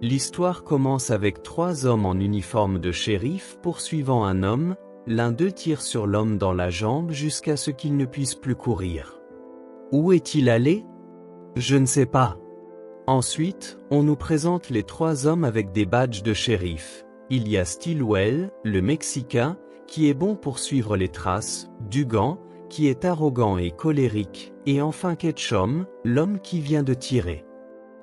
L'histoire commence avec 3 hommes en uniforme de shérif poursuivant un homme, l'un d'eux tire sur l'homme dans la jambe jusqu'à ce qu'il ne puisse plus courir. Où est-il allé? Je ne sais pas. Ensuite, on nous présente les 3 hommes avec des badges de shérif. Il y a Stillwell, le Mexicain, qui est bon pour suivre les traces, Dugan, qui est arrogant et colérique, et enfin Ketchum, l'homme qui vient de tirer.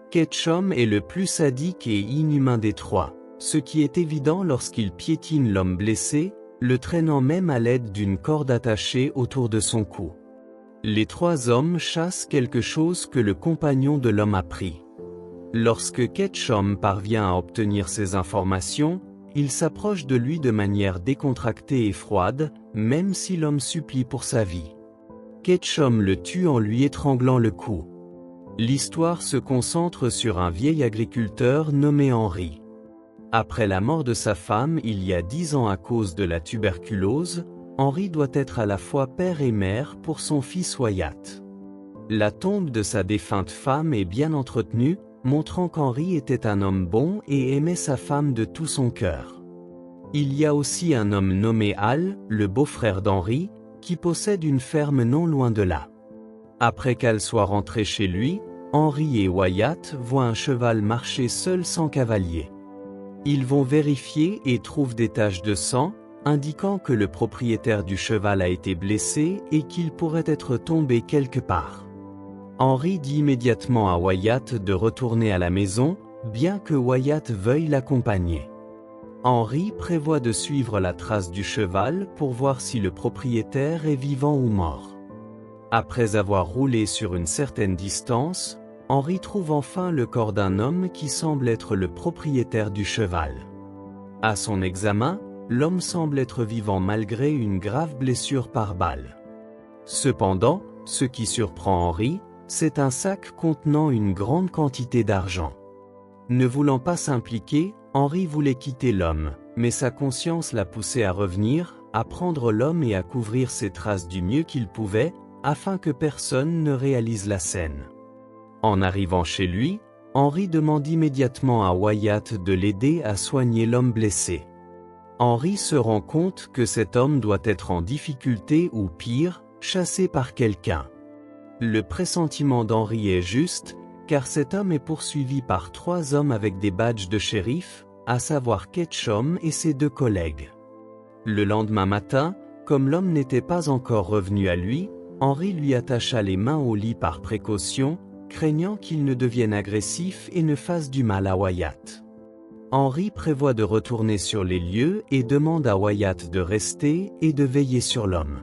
Ketchum est le plus sadique et inhumain des 3, ce qui est évident lorsqu'il piétine l'homme blessé, le traînant même à l'aide d'une corde attachée autour de son cou. Les 3 hommes chassent quelque chose que le compagnon de l'homme a pris. Lorsque Ketchum parvient à obtenir ces informations, il s'approche de lui de manière décontractée et froide, même si l'homme supplie pour sa vie. Ketchum le tue en lui étranglant le cou. L'histoire se concentre sur un vieil agriculteur nommé Henry. Après la mort de sa femme il y a 10 ans à cause de la tuberculose, Henry doit être à la fois père et mère pour son fils Wyatt. La tombe de sa défunte femme est bien entretenue, montrant qu'Henry était un homme bon et aimait sa femme de tout son cœur. Il y a aussi un homme nommé Al, le beau-frère d'Henry, qui possède une ferme non loin de là. Après qu'Al soit rentré chez lui, Henry et Wyatt voient un cheval marcher seul sans cavalier. Ils vont vérifier et trouvent des taches de sang, indiquant que le propriétaire du cheval a été blessé et qu'il pourrait être tombé quelque part. Henry dit immédiatement à Wyatt de retourner à la maison, bien que Wyatt veuille l'accompagner. Henry prévoit de suivre la trace du cheval pour voir si le propriétaire est vivant ou mort. Après avoir roulé sur une certaine distance, Henry trouve enfin le corps d'un homme qui semble être le propriétaire du cheval. À son examen, l'homme semble être vivant malgré une grave blessure par balle. Cependant, ce qui surprend Henry, c'est un sac contenant une grande quantité d'argent. Ne voulant pas s'impliquer, Henry voulait quitter l'homme, mais sa conscience l'a poussé à revenir, à prendre l'homme et à couvrir ses traces du mieux qu'il pouvait, afin que personne ne réalise la scène. En arrivant chez lui, Henry demande immédiatement à Wyatt de l'aider à soigner l'homme blessé. Henry se rend compte que cet homme doit être en difficulté ou pire, chassé par quelqu'un. Le pressentiment d'Henry est juste, car cet homme est poursuivi par 3 hommes avec des badges de shérif, à savoir Ketchum et ses 2 collègues. Le lendemain matin, comme l'homme n'était pas encore revenu à lui, Henry lui attacha les mains au lit par précaution, craignant qu'il ne devienne agressif et ne fasse du mal à Wyatt. Henry prévoit de retourner sur les lieux et demande à Wyatt de rester et de veiller sur l'homme.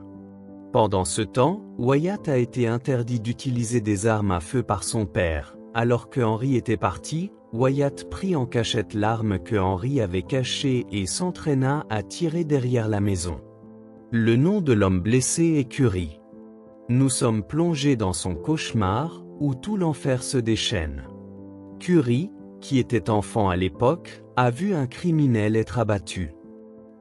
Pendant ce temps, Wyatt a été interdit d'utiliser des armes à feu par son père. Alors que Henry était parti, Wyatt prit en cachette l'arme que Henry avait cachée et s'entraîna à tirer derrière la maison. Le nom de l'homme blessé est Curry. Nous sommes plongés dans son cauchemar, où tout l'enfer se déchaîne. Curry, qui était enfant à l'époque, a vu un criminel être abattu.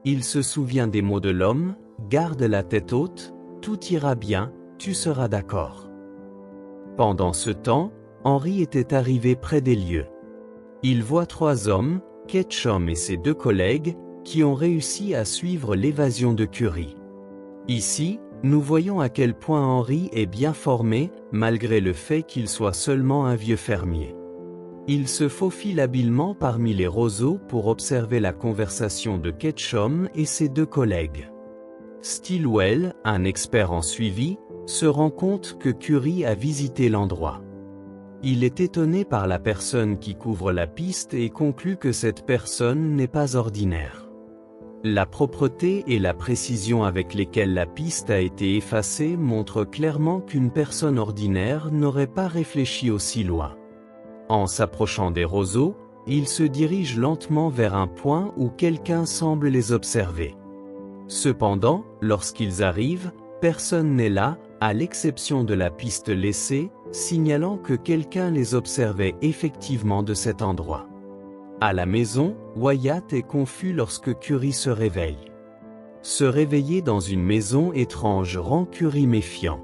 Il se souvient des mots de l'homme, « Garde la tête haute, tout ira bien, tu seras d'accord. » Pendant ce temps, Henry était arrivé près des lieux. Il voit 3 hommes, Ketchum et ses 2 collègues, qui ont réussi à suivre l'évasion de Curry. Ici, nous voyons à quel point Henry est bien formé, malgré le fait qu'il soit seulement un vieux fermier. Il se faufile habilement parmi les roseaux pour observer la conversation de Ketchum et ses 2 collègues. Stillwell, un expert en suivi, se rend compte que Curry a visité l'endroit. Il est étonné par la personne qui couvre la piste et conclut que cette personne n'est pas ordinaire. La propreté et la précision avec lesquelles la piste a été effacée montrent clairement qu'une personne ordinaire n'aurait pas réfléchi aussi loin. En s'approchant des roseaux, ils se dirigent lentement vers un point où quelqu'un semble les observer. Cependant, lorsqu'ils arrivent, personne n'est là, à l'exception de la piste laissée, signalant que quelqu'un les observait effectivement de cet endroit. À la maison, Wyatt est confus lorsque Curry se réveille. Se réveiller dans une maison étrange rend Curry méfiant.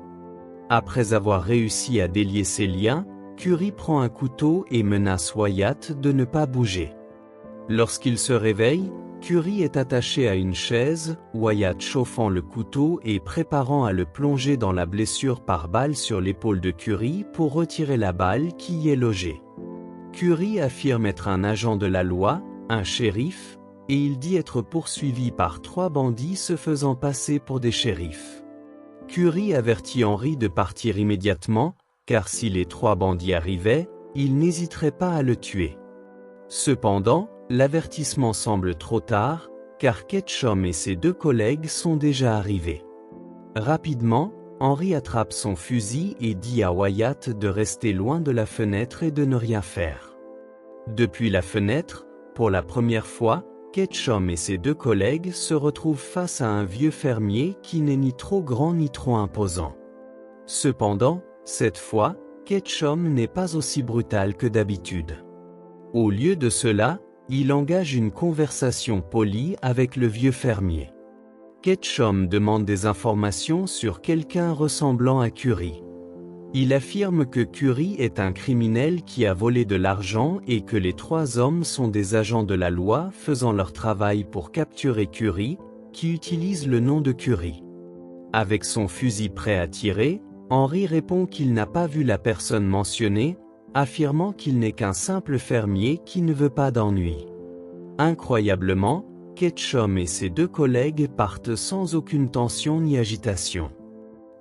Après avoir réussi à délier ses liens, Curie prend un couteau et menace Wyatt de ne pas bouger. Lorsqu'il se réveille, Curie est attaché à une chaise, Wyatt chauffant le couteau et préparant à le plonger dans la blessure par balle sur l'épaule de Curie pour retirer la balle qui y est logée. Curie affirme être un agent de la loi, un shérif, et il dit être poursuivi par 3 bandits se faisant passer pour des shérifs. Curie avertit Henry de partir immédiatement, car si les 3 bandits arrivaient, il n'hésiterait pas à le tuer. Cependant, l'avertissement semble trop tard, car Ketchum et ses 2 collègues sont déjà arrivés. Rapidement, Henry attrape son fusil et dit à Wyatt de rester loin de la fenêtre et de ne rien faire. Depuis la fenêtre, pour la première fois, Ketchum et ses 2 collègues se retrouvent face à un vieux fermier qui n'est ni trop grand ni trop imposant. Cependant, cette fois, Ketchum n'est pas aussi brutal que d'habitude. Au lieu de cela, il engage une conversation polie avec le vieux fermier. Ketchum demande des informations sur quelqu'un ressemblant à Curie. Il affirme que Curie est un criminel qui a volé de l'argent et que les 3 hommes sont des agents de la loi faisant leur travail pour capturer Curie, qui utilise le nom de Curie. Avec son fusil prêt à tirer, Henry répond qu'il n'a pas vu la personne mentionnée, affirmant qu'il n'est qu'un simple fermier qui ne veut pas d'ennui. Incroyablement, Ketchum et ses 2 collègues partent sans aucune tension ni agitation.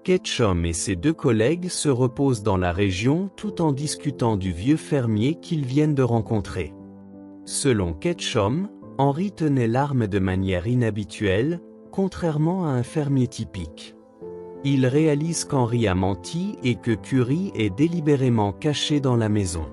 Ketchum et ses 2 collègues se reposent dans la région tout en discutant du vieux fermier qu'ils viennent de rencontrer. Selon Ketchum, Henry tenait l'arme de manière inhabituelle, contrairement à un fermier typique. Il réalise qu'Henry a menti et que Curie est délibérément caché dans la maison.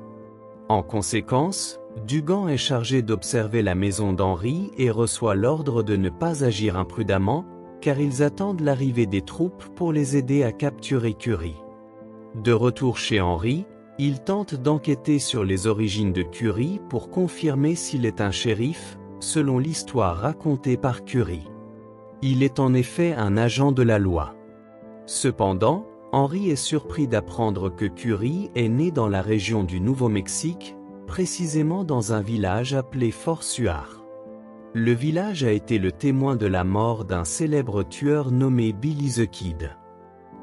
En conséquence, Dugan est chargé d'observer la maison d'Henry et reçoit l'ordre de ne pas agir imprudemment, car ils attendent l'arrivée des troupes pour les aider à capturer Curie. De retour chez Henry, il tente d'enquêter sur les origines de Curie pour confirmer s'il est un shérif, selon l'histoire racontée par Curie. Il est en effet un agent de la loi. Cependant, Henry est surpris d'apprendre que Curie est né dans la région du Nouveau-Mexique, précisément dans un village appelé Fort Suar. Le village a été le témoin de la mort d'un célèbre tueur nommé Billy the Kid.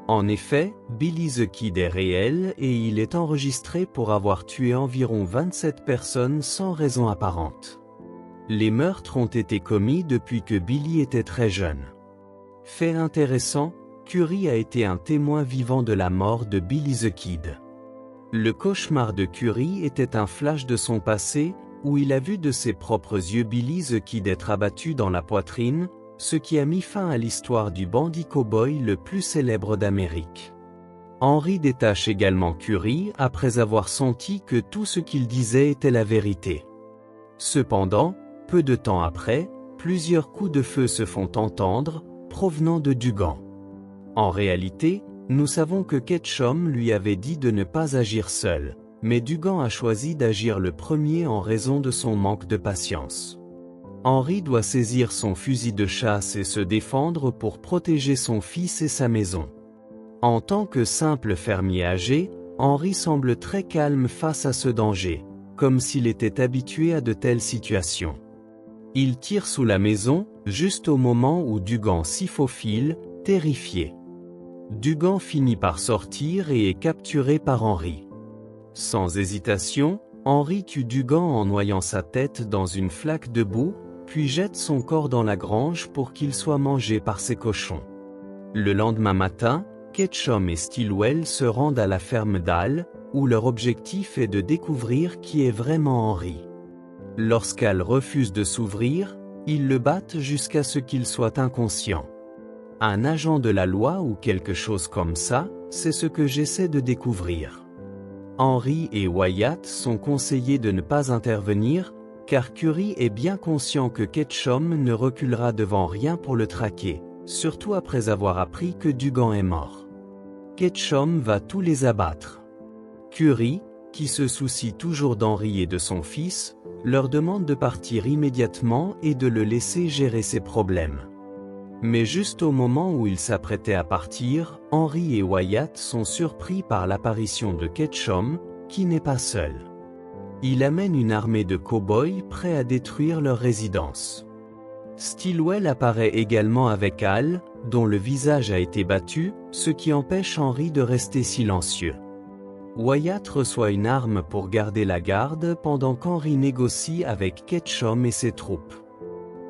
En effet, Billy the Kid est réel et il est enregistré pour avoir tué environ 27 personnes sans raison apparente. Les meurtres ont été commis depuis que Billy était très jeune. Fait intéressant, Curie a été un témoin vivant de la mort de Billy the Kid. Le cauchemar de Curie était un flash de son passé, où il a vu de ses propres yeux Billy the Kid être abattu dans la poitrine, ce qui a mis fin à l'histoire du bandit cow-boy le plus célèbre d'Amérique. Henry détache également Curie après avoir senti que tout ce qu'il disait était la vérité. Cependant, peu de temps après, plusieurs coups de feu se font entendre, provenant de Dugan. En réalité, nous savons que Ketchum lui avait dit de ne pas agir seul, mais Dugan a choisi d'agir le premier en raison de son manque de patience. Henry doit saisir son fusil de chasse et se défendre pour protéger son fils et sa maison. En tant que simple fermier âgé, Henry semble très calme face à ce danger, comme s'il était habitué à de telles situations. Il tire sous la maison, juste au moment où Dugan s'y faufile, terrifié. Dugan finit par sortir et est capturé par Henry. Sans hésitation, Henry tue Dugan en noyant sa tête dans une flaque de boue, puis jette son corps dans la grange pour qu'il soit mangé par ses cochons. Le lendemain matin, Ketchum et Stilwell se rendent à la ferme d'Al, où leur objectif est de découvrir qui est vraiment Henry. Lorsqu'Al refuse de s'ouvrir, ils le battent jusqu'à ce qu'il soit inconscient. Un agent de la loi ou quelque chose comme ça, c'est ce que j'essaie de découvrir. Henry et Wyatt sont conseillés de ne pas intervenir, car Curie est bien conscient que Ketchum ne reculera devant rien pour le traquer, surtout après avoir appris que Dugan est mort. Ketchum va tous les abattre. Curie, qui se soucie toujours d'Henry et de son fils, leur demande de partir immédiatement et de le laisser gérer ses problèmes. Mais juste au moment où ils s'apprêtaient à partir, Henry et Wyatt sont surpris par l'apparition de Ketchum, qui n'est pas seul. Il amène une armée de cow-boys prêts à détruire leur résidence. Stillwell apparaît également avec Hal, dont le visage a été battu, ce qui empêche Henry de rester silencieux. Wyatt reçoit une arme pour garder la garde pendant qu'Henry négocie avec Ketchum et ses troupes.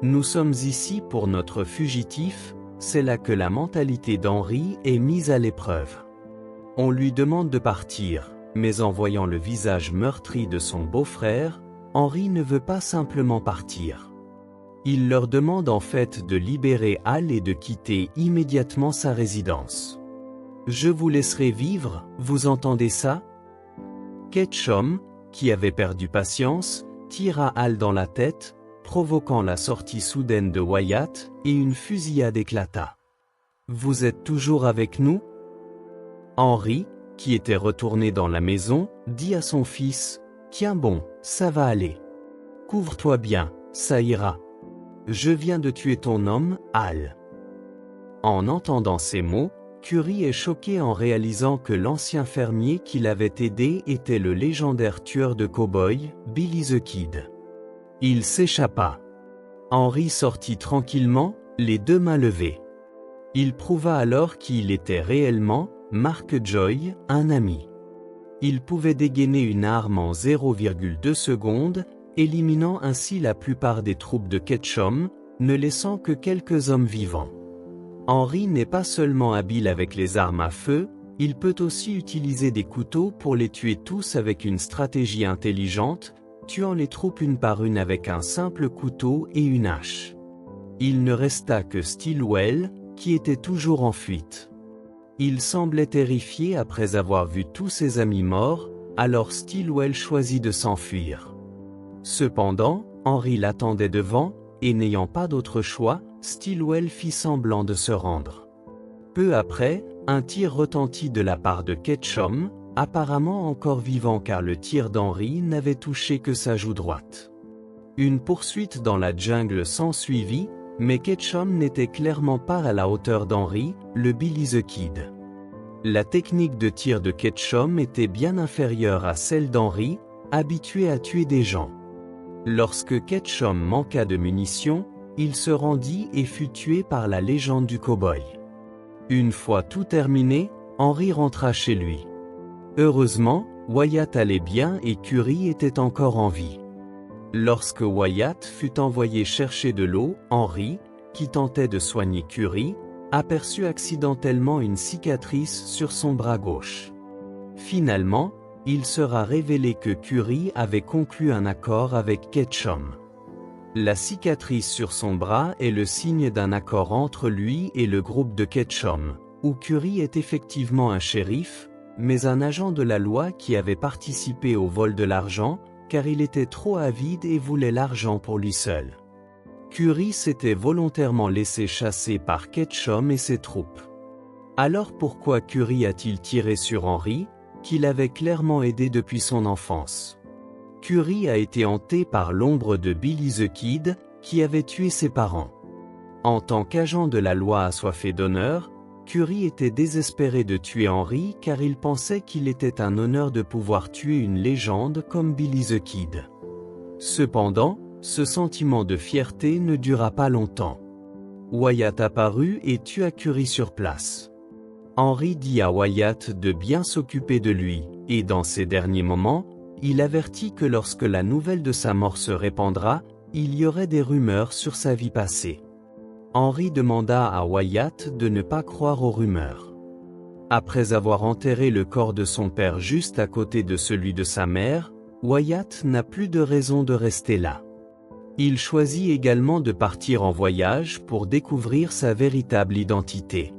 Nous sommes ici pour notre fugitif, c'est là que la mentalité d'Henry est mise à l'épreuve. On lui demande de partir, mais en voyant le visage meurtri de son beau-frère, Henry ne veut pas simplement partir. Il leur demande en fait de libérer Hal et de quitter immédiatement sa résidence. « Je vous laisserai vivre, vous entendez ça ?» Ketchum, qui avait perdu patience, tira Hal dans la tête, provoquant la sortie soudaine de Wyatt, et une fusillade éclata. « Vous êtes toujours avec nous ?» Henry, qui était retourné dans la maison, dit à son fils, « Tiens bon, ça va aller. Couvre-toi bien, ça ira. Je viens de tuer ton homme, Hal. » En entendant ces mots, Curry est choqué en réalisant que l'ancien fermier qui l'avait aidé était le légendaire tueur de cow-boys, Billy the Kid. Il s'échappa. Henry sortit tranquillement, les deux mains levées. Il prouva alors qu'il était réellement, Mark Joy, un ami. Il pouvait dégainer une arme en 0,2 secondes, éliminant ainsi la plupart des troupes de Ketchum, ne laissant que quelques hommes vivants. Henry n'est pas seulement habile avec les armes à feu, il peut aussi utiliser des couteaux pour les tuer tous avec une stratégie intelligente, tuant les troupes une par une avec un simple couteau et une hache. Il ne resta que Stillwell, qui était toujours en fuite. Il semblait terrifié après avoir vu tous ses amis morts, alors Stillwell choisit de s'enfuir. Cependant, Henry l'attendait devant, et n'ayant pas d'autre choix, Stillwell fit semblant de se rendre. Peu après, un tir retentit de la part de Ketchum, apparemment encore vivant car le tir d'Henry n'avait touché que sa joue droite. Une poursuite dans la jungle s'ensuivit, mais Ketchum n'était clairement pas à la hauteur d'Henry, le Billy the Kid. La technique de tir de Ketchum était bien inférieure à celle d'Henry, habitué à tuer des gens. Lorsque Ketchum manqua de munitions, il se rendit et fut tué par la légende du cow-boy. Une fois tout terminé, Henry rentra chez lui. Heureusement, Wyatt allait bien et Curry était encore en vie. Lorsque Wyatt fut envoyé chercher de l'eau, Henry, qui tentait de soigner Curry, aperçut accidentellement une cicatrice sur son bras gauche. Finalement, il sera révélé que Curry avait conclu un accord avec Ketchum. La cicatrice sur son bras est le signe d'un accord entre lui et le groupe de Ketchum, où Curry est effectivement un shérif, mais un agent de la loi qui avait participé au vol de l'argent, car il était trop avide et voulait l'argent pour lui seul. Curry s'était volontairement laissé chasser par Ketchum et ses troupes. Alors pourquoi Curry a-t-il tiré sur Henry, qui l'avait clairement aidé depuis son enfance? Curry a été hanté par l'ombre de Billy the Kid, qui avait tué ses parents. En tant qu'agent de la loi assoiffé d'honneur, Curry était désespéré de tuer Henry car il pensait qu'il était un honneur de pouvoir tuer une légende comme Billy the Kid. Cependant, ce sentiment de fierté ne dura pas longtemps. Wyatt apparut et tua Curry sur place. Henry dit à Wyatt de bien s'occuper de lui, et dans ces derniers moments, il avertit que lorsque la nouvelle de sa mort se répandra, il y aurait des rumeurs sur sa vie passée. Henry demanda à Wyatt de ne pas croire aux rumeurs. Après avoir enterré le corps de son père juste à côté de celui de sa mère, Wyatt n'a plus de raison de rester là. Il choisit également de partir en voyage pour découvrir sa véritable identité.